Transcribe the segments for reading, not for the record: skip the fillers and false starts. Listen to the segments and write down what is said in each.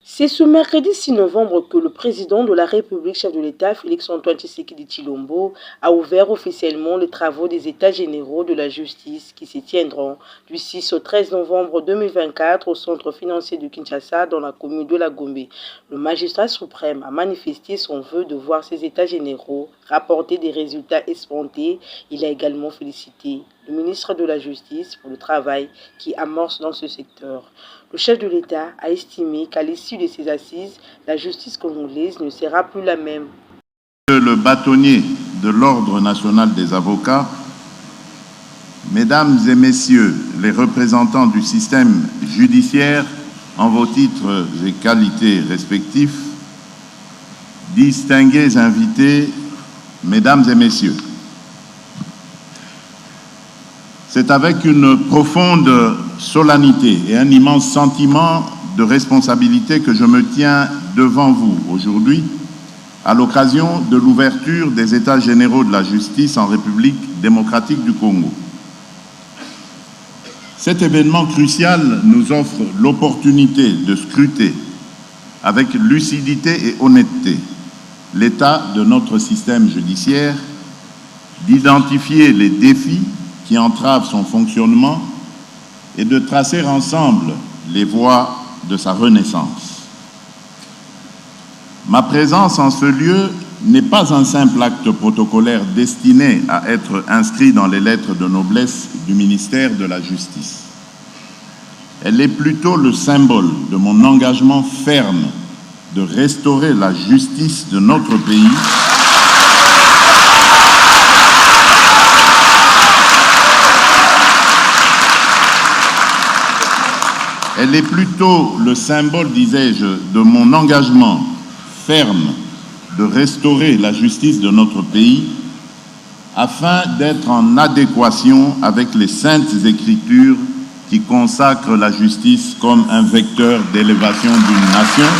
C'est ce mercredi 6 novembre que le président de la République, chef de l'État, Félix-Antoine Tshisekedi Tshilombo, a ouvert officiellement les travaux des États généraux de la justice qui se tiendront du 6 au 13 novembre 2024 au centre financier de Kinshasa dans la commune de la Gombe. Le magistrat suprême a manifesté son vœu de voir ces États généraux rapporter des résultats escomptés. Il a également félicité le ministre de la Justice pour le travail qui amorce dans ce secteur. Le chef de l'État a estimé qu'à l'issue de ces assises, la justice congolaise ne sera plus la même. Le bâtonnier de l'Ordre national des avocats, mesdames et messieurs les représentants du système judiciaire en vos titres et qualités respectifs, distingués invités, mesdames et messieurs, c'est avec une profonde solennité et un immense sentiment de responsabilité que je me tiens devant vous aujourd'hui à l'occasion de l'ouverture des États généraux de la justice en République démocratique du Congo. Cet événement crucial nous offre l'opportunité de scruter avec lucidité et honnêteté l'état de notre système judiciaire, d'identifier les défis qui entravent son fonctionnement et de tracer ensemble les voies de sa renaissance. Ma présence en ce lieu n'est pas un simple acte protocolaire destiné à être inscrit dans les lettres de noblesse du ministère de la Justice. Elle est plutôt le symbole de mon engagement ferme de restaurer la justice de notre pays Elle est plutôt le symbole, disais-je, de mon engagement ferme de restaurer la justice de notre pays afin d'être en adéquation avec les saintes écritures qui consacrent la justice comme un vecteur d'élévation d'une nation.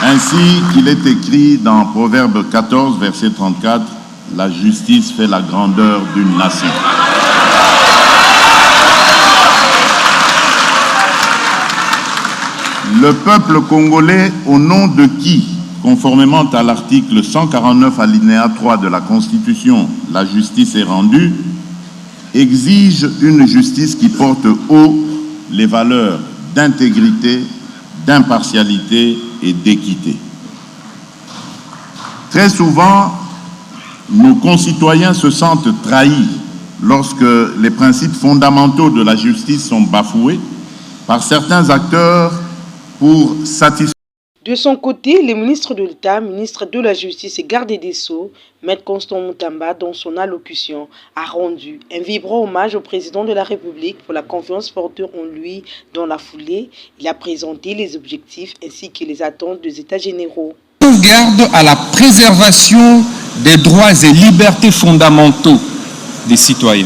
Ainsi qu'il est écrit dans Proverbe 14, verset 34, « La justice fait la grandeur d'une nation ». Le peuple congolais, au nom de qui, conformément à l'article 149 alinéa 3 de la Constitution, la justice est rendue, exige une justice qui porte haut les valeurs d'intégrité, d'impartialité et d'équité. Très souvent, nos concitoyens se sentent trahis lorsque les principes fondamentaux de la justice sont bafoués par certains acteurs pour satisfaire. De son côté, le ministre de l'État, ministre de la Justice et garde des Sceaux, Maître Constant Moutamba, dans son allocution, a rendu un vibrant hommage au président de la République pour la confiance portée en lui. Dans la foulée, il a présenté les objectifs ainsi que les attentes des États généraux. Sauvegarde à la préservation des droits et libertés fondamentaux des citoyens.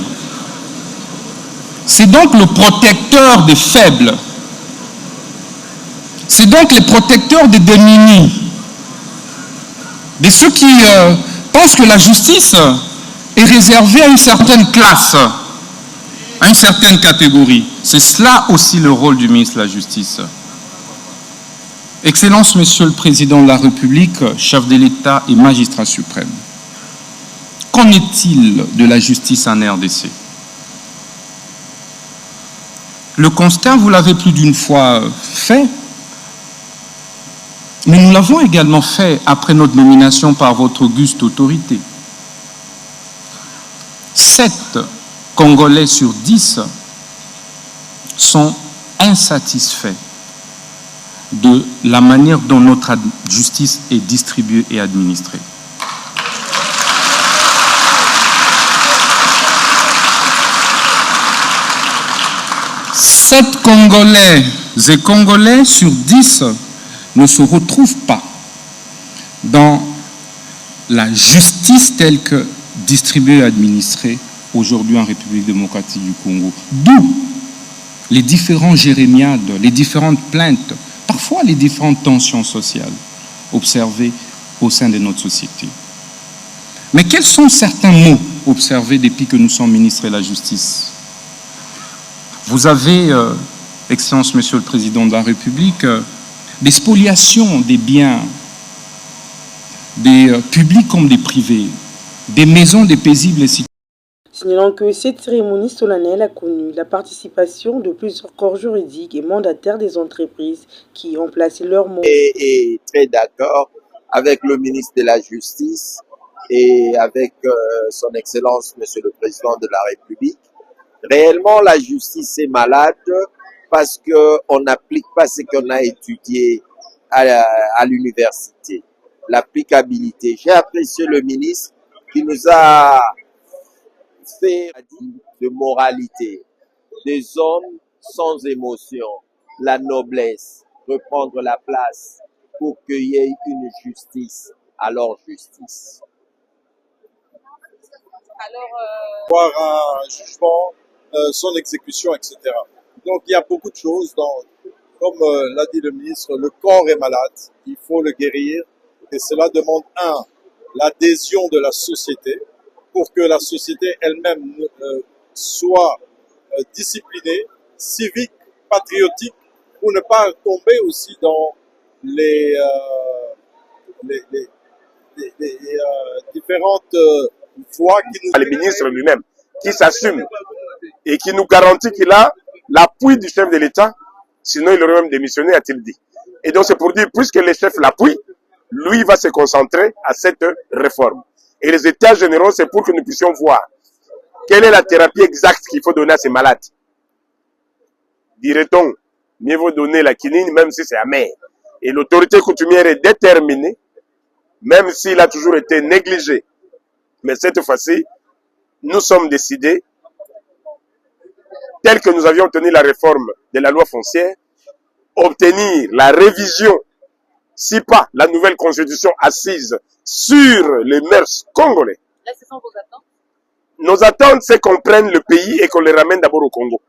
C'est donc le protecteur des faibles. C'est donc les protecteurs des démunis, de ceux qui pensent que la justice est réservée à une certaine classe, à une certaine catégorie. C'est cela aussi le rôle du ministre de la Justice. Excellence, Monsieur le Président de la République, chef de l'État et magistrat suprême, qu'en est-il de la justice en RDC? Le constat, vous l'avez plus d'une fois fait, mais nous l'avons également fait après notre nomination par votre auguste autorité. 7 Congolais sur 10 sont insatisfaits de la manière dont notre justice est distribuée et administrée. Sept Congolais et Congolais sur 10 ne se retrouvent pas dans la justice telle que distribuée et administrée aujourd'hui en République démocratique du Congo. D'où les différents jérémiades, les différentes plaintes, parfois les différentes tensions sociales observées au sein de notre société. Mais quels sont certains mots observés depuis que nous sommes ministres de la Justice? Vous avez Excellence, Monsieur le Président de la République, des spoliations des biens, des publics comme des privés, des maisons des paisibles et citoyens. Signalant que cette cérémonie solennelle a connu la participation de plusieurs corps juridiques et mandataires des entreprises qui ont placé leur mot. Et très d'accord avec le ministre de la Justice et avec son Excellence, Monsieur le Président de la République. Réellement, la justice est malade parce qu'on n'applique pas ce qu'on a étudié à l'université. L'applicabilité. J'ai apprécié le ministre qui nous a fait de moralité, des hommes sans émotion, la noblesse, reprendre la place pour qu'il y ait une justice à leur justice. Voir un jugement, son exécution, etc. Donc il y a beaucoup de choses. Comme l'a dit le ministre, le corps est malade, il faut le guérir. Et cela demande, l'adhésion de la société pour que la société elle-même soit disciplinée, civique, patriotique, pour ne pas tomber aussi dans les différentes voies qui nous... Le ministre lui-même, qui s'assume et qui nous garantit qu'il a l'appui du chef de l'État, sinon il aurait même démissionné, a-t-il dit. Et donc c'est pour dire, puisque le chef l'appuie, lui va se concentrer à cette réforme. Et les états généraux, c'est pour que nous puissions voir quelle est la thérapie exacte qu'il faut donner à ces malades. Dirait-on, mieux vaut donner la quinine, même si c'est amer. Et l'autorité coutumière est déterminée, même s'il a toujours été négligé. Mais cette fois-ci, nous sommes décidés, tel que nous avions obtenu la réforme de la loi foncière, obtenir la révision, si pas la nouvelle constitution assise sur les mœurs congolais. Là, ce sont vos attentes? Nos attentes, c'est qu'on prenne le pays et qu'on les ramène d'abord au Congo.